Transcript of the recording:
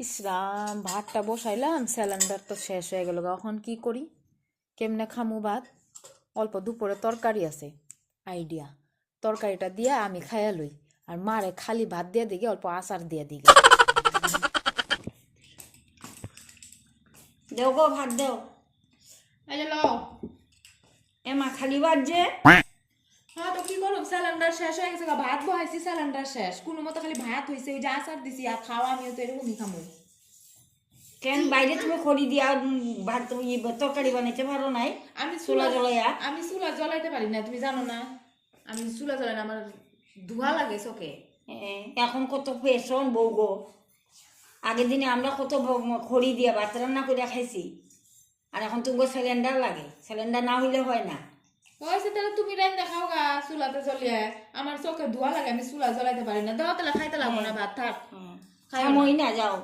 ইসরাম ভাতটা বসাইলাম, সিলিন্ডার তো শেষ হয়ে গেল। এখন কি করি, কেমনে খামু ভাত? অল্প দুপুরে তরকারি আছে, আইডিয়া। তরকারিটা দিয়া আমি খাইয়া লই, আর মারে খালি ভাত দিয়ে দিকে, অল্প আচার দিয়ে দিকে। দেও গো ভাত দেও। এই যে লও। এমা খালি ভাত যে। হ্যাঁ তো কি করব, সিলিন্ডার শেষ হয়ে গেছে, ভাত বহাইছি সিলিন্ডার শেষ, কোনো মতো খালি ভাত হইছে, ওই যে আচার দিছি, আর খাওয়া আমিও তো এরকমই খামু। কেন বাইরে তুমি খড়ি দিয়া ভাত তরকারি বানাইতে পারো নাই? আমি চুলা জ্বলাইয়া। আমি চুলা জ্বলাইতে পারি না, তুমি জানো না। আমি চুলা জ্বলাই না, আমার ধোঁয়া লাগে চোখে। এখন কত ফ্যাশন বউ গো। আগের দিনে আমরা কত খড়ি দিয়া ভাত রান্না করে খাইছি, আর এখন তুমি সিলিন্ডার লাগে। সিলিন্ডার না হইলে হয় না। হয়েছে তাহলে তুমি রাইন দেখাও গা চুলাতে জ্বলিয়ে। আমার চোখে ধোঁয়া লাগে, আমি চুলা জ্বলাইতে পারি না। দাও তাহলে খাইতে লাগবো না ভাত, থাক। খামই না, যাও।